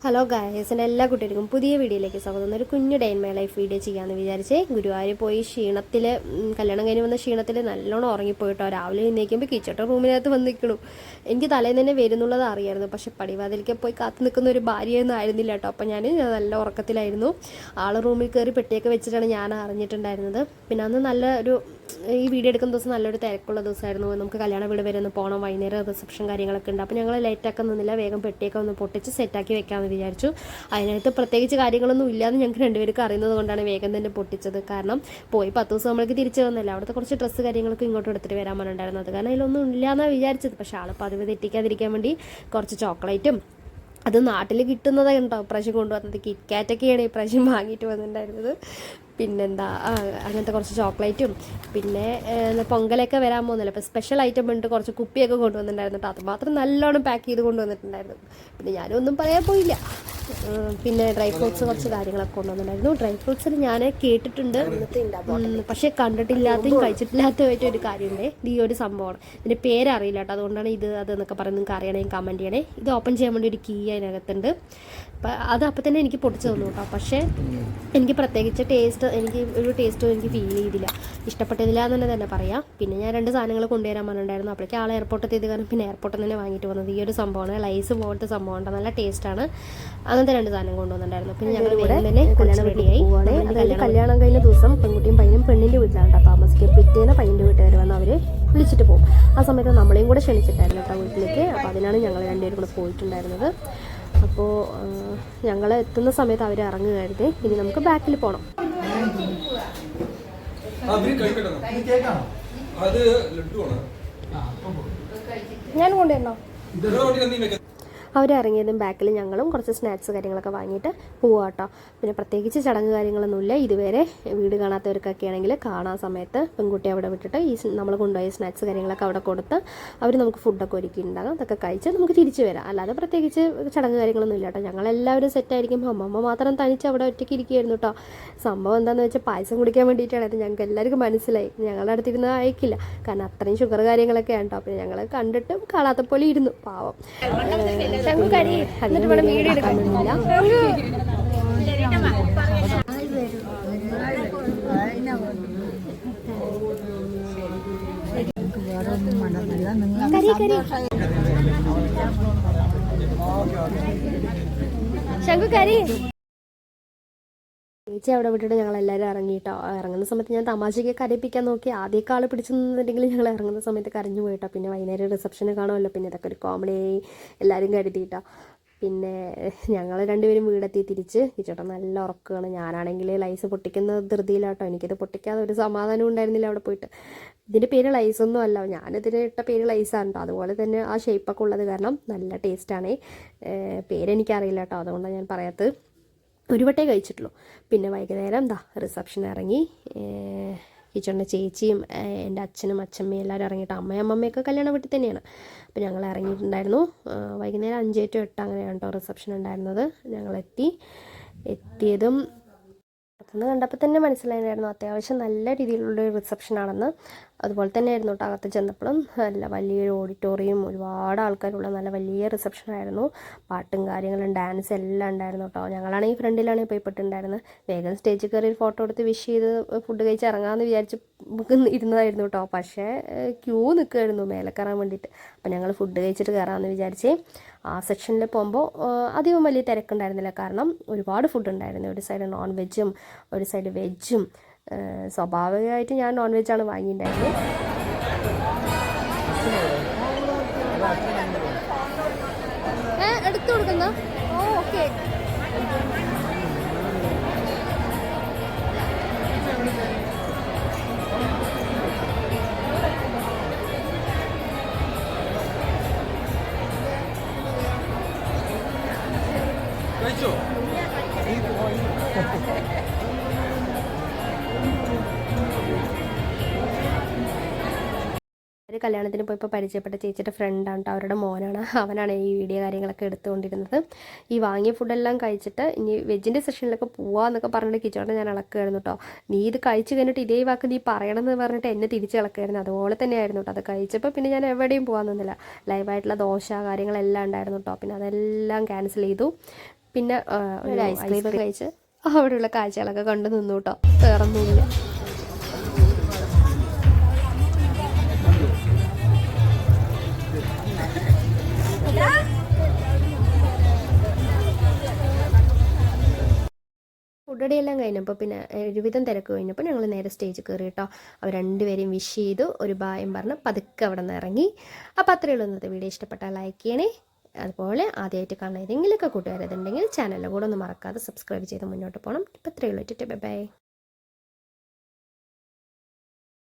Hello guys, എൻ്റെ എല്ലാ കുട്ടികൾക്കും പുതിയ വീഡിയോയിലേക്ക് സ്വാഗതം. ഒരു കുഞ്ഞു day in my life video ചെയ്യാമെന്ന് വിചാരിച്ചേ. ഗുരുവായൂർ പോയി ക്ഷീണത്തിൽ, കല്യാണം കഴിഞ്ഞ് വന്ന ക്ഷീണത്തിൽ നല്ലോണം ഉറങ്ങിപ്പോയിട്ടോ. രാവിലെ എഴുന്നേൽക്കുമ്പോൾ കിച്ചട്ട റൂമിനകത്ത് വന്ന് നിൽക്കണു. എനിക്ക് തലേന്ന് തന്നെ വരുന്നുള്ളത് അറിയായിരുന്നു, പക്ഷെ പടിവാതിലേക്ക് പോയി കാത്തു നിൽക്കുന്ന ഒരു ഭാര്യയൊന്നും ആയിരുന്നില്ല കേട്ടോ. അപ്പം ഞാൻ നല്ല ഉറക്കത്തിലായിരുന്നു. ആൾ റൂമിൽ കയറി പെട്ടിയൊക്കെ വെച്ചിട്ടാണ് ഞാൻ അറിഞ്ഞിട്ടുണ്ടായിരുന്നത്. പിന്നെ അന്ന് നല്ല ഒരു ഈ വീഡിയോ എടുക്കുന്ന ദിവസം നല്ലൊരു തിരക്കുള്ള ദിവസമായിരുന്നു. നമുക്ക് കല്യാണ വീട് വരെ ഒന്ന് പോകണം, വൈകുന്നേരം റിസപ്ഷൻ കാര്യങ്ങളൊക്കെ ഉണ്ട്. അപ്പോൾ ഞങ്ങൾ ലേറ്റാക്കാൻ നിന്നില്ല, വേഗം പെട്ടിയൊക്കെ ഒന്ന് പൊട്ടിച്ച് സെറ്റാക്കി വെക്കാമെന്ന് വിചാരിച്ചു. അതിനകത്ത് പ്രത്യേകിച്ച് കാര്യങ്ങളൊന്നും ഇല്ലയെന്ന് ഞങ്ങൾക്ക് രണ്ടുപേർക്ക് അറിയുന്നത് കൊണ്ടാണ് വേഗം തന്നെ പൊട്ടിച്ചത്. കാരണം പോയി 10 ദിവസം നമ്മൾക്ക് തിരിച്ചു വന്നില്ല. അവിടുത്തെ കുറച്ച് ഡ്രസ്സ് കാര്യങ്ങളൊക്കെ ഇങ്ങോട്ട് എടുത്തിട്ട് വരാൻ പറഞ്ഞിട്ടുണ്ടായിരുന്നത്. കാരണം അതിലൊന്നും ഇല്ലയെന്നാണ് വിചാരിച്ചത്. പക്ഷേ ആൾ പതിവ് തെറ്റിക്കാതിരിക്കാൻ വേണ്ടി കുറച്ച് ചോക്ലേറ്റും, അത് നാട്ടിൽ കിട്ടുന്നതാണ് കേട്ടോ ഇപ്രാവശ്യം കൊണ്ടുവന്നത്. കിറ്റ്കാറ്റൊക്കെയാണ് ഇപ്രാവശ്യം വാങ്ങിയിട്ട് വന്നിട്ടുണ്ടായിരുന്നത്. പിന്നെന്താ, അങ്ങനത്തെ കുറച്ച് ചോക്ലേറ്റും, പിന്നെ പൊങ്കലൊക്കെ വരാൻ പോകുന്നില്ല, അപ്പോൾ സ്പെഷ്യൽ ഐറ്റം ഉണ്ട്, കുറച്ച് കുപ്പിയൊക്കെ കൊണ്ടുവന്നിട്ടുണ്ടായിരുന്നു കേട്ടോ. അതുമാത്രം നല്ലോണം പാക്ക് ചെയ്ത് കൊണ്ടുവന്നിട്ടുണ്ടായിരുന്നു. പിന്നെ ഞാനൊന്നും പറയാൻ പോയില്ല. പിന്നെ ഡ്രൈ ഫ്രൂട്ട്സ് കുറച്ച് കാര്യങ്ങളൊക്കെ കൊണ്ടുവന്നിട്ടുണ്ടായിരുന്നു. ഡ്രൈ ഫ്രൂട്ട്സിൽ ഞാൻ കേട്ടിട്ടുണ്ട്, പക്ഷേ കണ്ടിട്ടില്ലാത്തതും കഴിച്ചിട്ടില്ലാത്തതായിട്ട് ഒരു കാര്യമുണ്ട്. ഈ ഒരു സംഭവമാണ്, ഇതിൻ്റെ പേരറിയില്ല കേട്ടോ. അതുകൊണ്ടാണ് ഇത് അതെന്നൊക്കെ പറയുന്നത്. നിങ്ങൾക്ക് അറിയണമെങ്കിൽ കമൻറ്റ് ചെയ്യണേ. ഇത് ഓപ്പൺ ചെയ്യാൻ വേണ്ടി ഒരു കീ അതിനകത്തുണ്ട്. അപ്പം അത് അപ്പം തന്നെ എനിക്ക് പൊട്ടിച്ച് തന്നു കേട്ടോ. പക്ഷേ എനിക്ക് പ്രത്യേകിച്ച് എനിക്ക് ഒരു ടേസ്റ്റും എനിക്ക് ഫീൽ ചെയ്തില്ല, ഇഷ്ടപ്പെട്ടില്ല എന്ന് തന്നെ പറയാം. പിന്നെ ഞാൻ 2 സാധനങ്ങൾ കൊണ്ടുവരാൻ പറഞ്ഞിട്ടുണ്ടായിരുന്നു. അപ്പോഴേക്ക് ആൾ എയർപോർട്ടിൽ എത്തിയത് കാരണം പിന്നെ എയർപോർട്ടിൽ തന്നെ വാങ്ങിയിട്ട് വന്നത് ഈ ഒരു സംഭവമാണ്. ലൈസ് പോലത്തെ സംഭവമുണ്ട്, നല്ല ടേസ്റ്റാണ്. അങ്ങനത്തെ 2 സാധനം കൊണ്ടുവന്നിട്ടുണ്ടായിരുന്നു. പിന്നെ ഞങ്ങൾ വേഗം തന്നെ കല്യാണം റെഡിയായി. കല്യാണം കഴിഞ്ഞ ദിവസം പെൺകുട്ടിയും പയ്യനും പെണ്ണിൻ്റെ വീട്ടിലാണ് കേട്ടോ താമസിക്കുക. പിറ്റേന്ന് പയ്യൻ്റെ വീട്ടുകാർ വന്ന് അവർ വിളിച്ചിട്ട് പോകും. ആ സമയത്ത് നമ്മളെയും കൂടെ ക്ഷണിച്ചിട്ടായിരുന്നു കേട്ടോ വീട്ടിലേക്ക്. അപ്പോൾ അതിനാണ് ഞങ്ങൾ രണ്ടുപേരും കൂടെ പോയിട്ടുണ്ടായിരുന്നത്. അപ്പോൾ ഞങ്ങൾ എത്തുന്ന സമയത്ത് അവർ ഇറങ്ങുകയായിരുന്നു. ഇനി നമുക്ക് ബാക്കിൽ പോകണം. ഞാൻ കൊണ്ടുവരണോ? അവരിറങ്ങിയതും ബാക്കിൽ ഞങ്ങളും കുറച്ച് സ്നാക്സ് കാര്യങ്ങളൊക്കെ വാങ്ങിയിട്ട് പോവുക കേട്ടോ. പിന്നെ പ്രത്യേകിച്ച് ചടങ്ങ് കാര്യങ്ങളൊന്നുമില്ല. ഇതുവരെ വീട് കാണാത്തവർക്കൊക്കെ ആണെങ്കിൽ കാണാൻ സമയത്ത് പെൺകുട്ടി അവിടെ വിട്ടിട്ട് നമ്മൾ കൊണ്ടുപോയ സ്നാക്സ് കാര്യങ്ങളൊക്കെ അവിടെ കൊടുത്ത് അവർ നമുക്ക് ഫുഡൊക്കെ ഒരുക്കിയിട്ടുണ്ടാകും. അതൊക്കെ കഴിച്ച് നമുക്ക് തിരിച്ചു വരാം. അല്ലാതെ പ്രത്യേകിച്ച് ചടങ്ങ് കാര്യങ്ങളൊന്നും ഇല്ല കേട്ടോ. ഞങ്ങളെല്ലാവരും സെറ്റായിരിക്കും. അമ്മമ്മ മാത്രം തനിച്ച് അവിടെ ഒറ്റയ്ക്ക് ഇരിക്കുകയായിരുന്നു കേട്ടോ. സംഭവം എന്താണെന്ന് വെച്ചാൽ പായസം കുടിക്കാൻ വേണ്ടിയിട്ടാണ്. അത് ഞങ്ങൾക്ക് എല്ലാവർക്കും മനസ്സിലായി. ഞങ്ങളുടെ അടുത്തിരുന്ന് അയക്കില്ല, കാരണം അത്രയും ഷുഗർ കാര്യങ്ങളൊക്കെ ആണ് കേട്ടോ. പിന്നെ ഞങ്ങൾ കണ്ടിട്ടും കാണാത്ത പോലെ ഇരുന്നു, പാവം. എന്നിട്ട് ഇവിടെ വീഡിയോ എടുക്കാൻ പറ്റില്ല. ശങ്കുക്കരി ചേച്ചി അവിടെ വിട്ടിട്ട് ഞങ്ങൾ എല്ലാവരും ഇറങ്ങിയിട്ടോ. ഇറങ്ങുന്ന സമയത്ത് ഞാൻ തമാശയ്ക്ക് കരയിപ്പിക്കാൻ നോക്കി. ആദ്യമൊക്കെ ആൾ പിടിച്ചു നിന്നിട്ടുണ്ടെങ്കിൽ ഞങ്ങൾ ഇറങ്ങുന്ന സമയത്ത് കരഞ്ഞു പോയിട്ടോ. പിന്നെ വൈകുന്നേരം റിസപ്ഷന് കാണുമല്ലോ, പിന്നെ ഇതൊക്കെ ഒരു കോമഡി എല്ലാവരും കരുതിയിട്ടോ. പിന്നെ ഞങ്ങൾ രണ്ടുപേരും വീടെത്തി തിരിച്ച് കിച്ചോട്ടോ. നല്ല ഉറക്കമാണ്. ഞാനാണെങ്കിൽ ലൈസ് പൊട്ടിക്കുന്ന ധൃതിയിലാട്ടോ. എനിക്കിത് പൊട്ടിക്കാതെ ഒരു സമാധാനം ഉണ്ടായിരുന്നില്ല അവിടെ പോയിട്ട്. ഇതിൻ്റെ പേര് ലൈസൊന്നും അല്ല, ഞാനിതിന് ഇട്ട പേര് ലൈസാണ് കേട്ടോ. അതുപോലെ തന്നെ ആ ഷേപ്പൊക്കെ ഉള്ളത് കാരണം നല്ല ടേസ്റ്റാണ്. പേരെനിക്കറിയില്ല കേട്ടോ, അതുകൊണ്ടാണ് ഞാൻ പറയാത്തത്. ഒരു വട്ടേ കഴിച്ചിട്ടുള്ളൂ. പിന്നെ വൈകുന്നേരം റിസപ്ഷൻ ഇറങ്ങി. കിച്ചണിൻ്റെ ചേച്ചിയും എൻ്റെ അച്ഛനും അച്ഛമ്മയും എല്ലാവരും ഇറങ്ങിയിട്ട്, അമ്മയൊക്കെ കല്യാണ വീട്ടിൽ തന്നെയാണ്. അപ്പോൾ ഞങ്ങൾ ഇറങ്ങിയിട്ടുണ്ടായിരുന്നു. വൈകുന്നേരം 5 to 8 അങ്ങനെയാണ് കേട്ടോ റിസപ്ഷൻ ഉണ്ടായിരുന്നത്. എത്തിയതും പുറത്തുനിന്ന് കണ്ടപ്പോൾ തന്നെ മനസ്സിലായിരുന്നു അത്യാവശ്യം നല്ല രീതിയിലുള്ളൊരു റിസപ്ഷനാണെന്ന്. അതുപോലെ തന്നെ ആയിരുന്നു കേട്ടോ. അകത്ത് ചെന്നപ്പോഴും നല്ല വലിയൊരു ഓഡിറ്റോറിയം, ഒരുപാട് ആൾക്കാരുള്ള നല്ല വലിയ റിസപ്ഷനായിരുന്നു. പാട്ടും കാര്യങ്ങളും ഡാൻസ് എല്ലാം ഉണ്ടായിരുന്നു കേട്ടോ. ഞങ്ങളാണെങ്കിൽ ഫ്രണ്ടിലാണ് പോയിപ്പെട്ടുണ്ടായിരുന്നത്. വേഗം സ്റ്റേജിൽ കയറി ഒരു ഫോട്ടോ എടുത്ത് വിഷ് ചെയ്ത് ഫുഡ് കഴിച്ച് ഇറങ്ങാമെന്ന് വിചാരിച്ച് ഇരുന്നതായിരുന്നു കേട്ടോ. പക്ഷേ ക്യൂ നിൽക്കുമായിരുന്നു മേലെ കയറാൻ വേണ്ടിയിട്ട്. അപ്പോൾ ഞങ്ങൾ ഫുഡ് കഴിച്ചിട്ട് കയറാമെന്ന് വിചാരിച്ച് ആ സെക്ഷനിൽ പോകുമ്പോൾ അധികം വലിയ തിരക്കുണ്ടായിരുന്നില്ല, കാരണം ഒരുപാട് ഫുഡ് ഉണ്ടായിരുന്നു. ഒരു സൈഡ് നോൺ വെജും ഒരു സൈഡ് വെജും. സ്വാഭാവികമായിട്ട് ഞാൻ നോൺ വെജാണ് വാങ്ങിയിട്ടുണ്ടായിരുന്നത്. എടുത്തു കൊടുക്കുന്ന ഓക്കെ. ഒരു കല്യാണത്തിന് പോയപ്പോൾ പരിചയപ്പെട്ട ചേച്ചിയുടെ ഫ്രണ്ടാണ് കേട്ടോ. അവരുടെ മോനാണ്, അവനാണ് ഈ വീഡിയോ കാര്യങ്ങളൊക്കെ എടുത്തുകൊണ്ടിരുന്നത്. ഈ വാങ്ങിയ ഫുഡെല്ലാം കഴിച്ചിട്ട് ഇനി വെജിൻ്റെ സെക്ഷനിലൊക്കെ പോവാന്നൊക്കെ പറഞ്ഞിട്ട് കിച്ചോട്ടെ ഞാൻ ഇളക്കുമായിരുന്നു കേട്ടോ. നീ ഇത് കഴിച്ച് കഴിഞ്ഞിട്ട് ഇതേ വാക്ക് നീ പറയണമെന്ന് പറഞ്ഞിട്ട് എന്നെ തിരിച്ച് ഇളക്കുമായിരുന്നു. അതുപോലെ തന്നെയായിരുന്നു കേട്ടോ. അത് കഴിച്ചപ്പോൾ പിന്നെ ഞാൻ എവിടെയും പോകാൻ നിന്നില്ല. ലൈവായിട്ടുള്ള ദോശ കാര്യങ്ങളെല്ലാം ഉണ്ടായിരുന്നു കേട്ടോ. പിന്നെ അതെല്ലാം ക്യാൻസൽ ചെയ്തു. പിന്നെ ഒരു ഐസ്ക്രീം കഴിച്ച് അവിടെയുള്ള കാഴ്ചകളൊക്കെ കണ്ടു നിന്നു കേട്ടോ. വേറൊന്നുമില്ല. ഫുഡടിയെല്ലാം കഴിഞ്ഞപ്പോൾ പിന്നെ ഒരുവിധം തിരക്ക് കഴിഞ്ഞപ്പോൾ ഞങ്ങൾ നേരെ സ്റ്റേജിൽ കയറി കേട്ടോ. അവർ രണ്ടുപേരെയും വിഷ് ചെയ്തു, ഒരു ബായും പറഞ്ഞ് പതുക്കെ അവിടെ നിന്ന് ഇറങ്ങി. അപ്പോൾ അത്രയേ ഉള്ളൂ ഇന്നത്തെ വീഡിയോ. ഇഷ്ടപ്പെട്ടാൽ ലൈക്ക് ചെയ്യണേ. അതുപോലെ ആദ്യമായിട്ട് കാണുന്ന ഏതെങ്കിലുമൊക്കെ കൂട്ടുകാരതുണ്ടെങ്കിൽ ചാനലിൽ കൂടെ ഒന്ന് മറക്കാതെ സബ്സ്ക്രൈബ് ചെയ്ത് മുന്നോട്ട് പോകണം. ഇപ്പോൾ ഇത്രയേ ഉള്ളൂ. ബൈ.